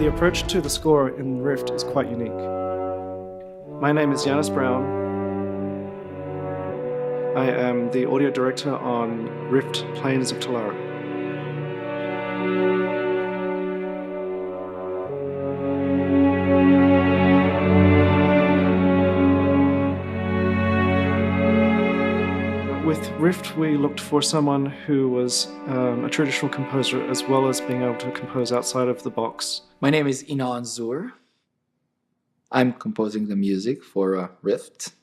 The approach to the score in Rift is quite unique. My name is Yannis Brown. I am the audio director on Rift Planes of Talara. With Rift, we looked for someone who was a traditional composer as well as being able to compose outside of the box. My name is Inan Zur. I'm composing the music for Rift.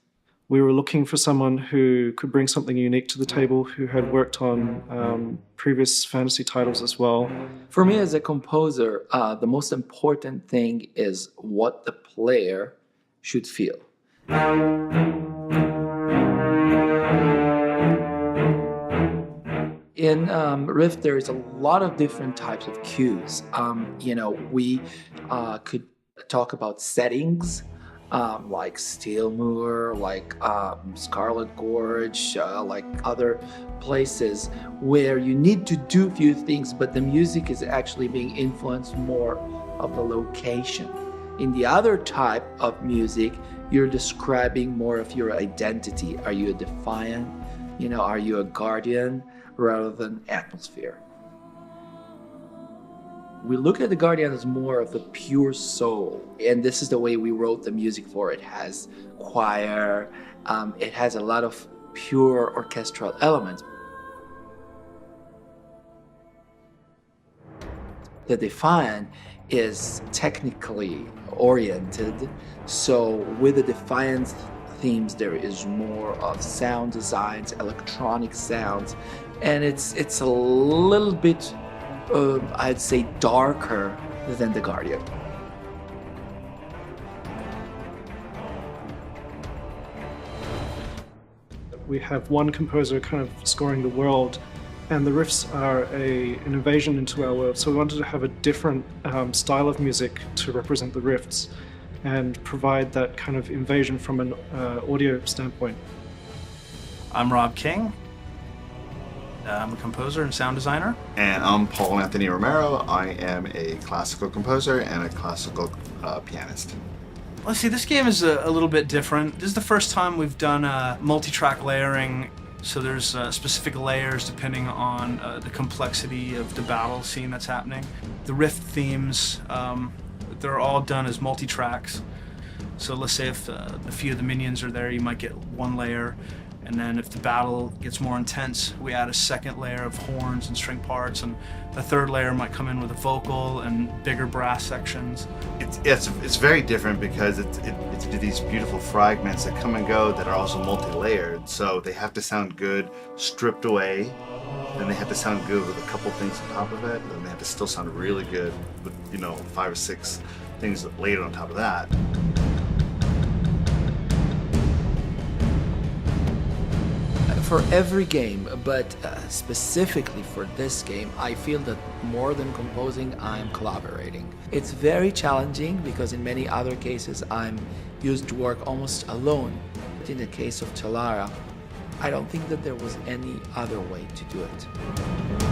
We were looking for someone who could bring something unique to the table, who had worked on previous fantasy titles as well. For me as a composer, the most important thing is what the player should feel. In Rift, there is a lot of different types of cues. We could talk about settings, like Steel Moor, like Scarlet Gorge, like other places where you need to do a few things, but the music is actually being influenced more of the location. In the other type of music, you're describing more of your identity. Are you a defiant? Are you a guardian rather than atmosphere? We look at the Guardian as more of the pure soul, and this is the way we wrote the music for it. It has choir, it has a lot of pure orchestral elements. The Defiant is technically oriented, so with the Defiant themes there is more of sound designs, electronic sounds, and it's a little bit I'd say darker than the Guardian. We have one composer kind of scoring the world, and the riffs are an invasion into our world. So we wanted to have a different style of music to represent the riffs and provide that kind of invasion from an audio standpoint. I'm Rob King. I'm a composer and sound designer. And I'm Paul Anthony Romero. I am a classical composer and a classical pianist. Let's see, this game is a little bit different. This is the first time we've done multi-track layering, so there's specific layers depending on the complexity of the battle scene that's happening. The rift themes, they're all done as multi-tracks. So let's say if a few of the minions are there, you might get one layer. And then if the battle gets more intense, we add a second layer of horns and string parts, and the third layer might come in with a vocal and bigger brass sections. It's very different because it's these beautiful fragments that come and go that are also multi-layered. So they have to sound good stripped away, then they have to sound good with a couple things on top of it, and then they have to still sound really good with 5 or 6 things later on top of that. For every game, but specifically for this game, I feel that more than composing, I'm collaborating. It's very challenging because in many other cases, I'm used to work almost alone. But in the case of Talara, I don't think that there was any other way to do it.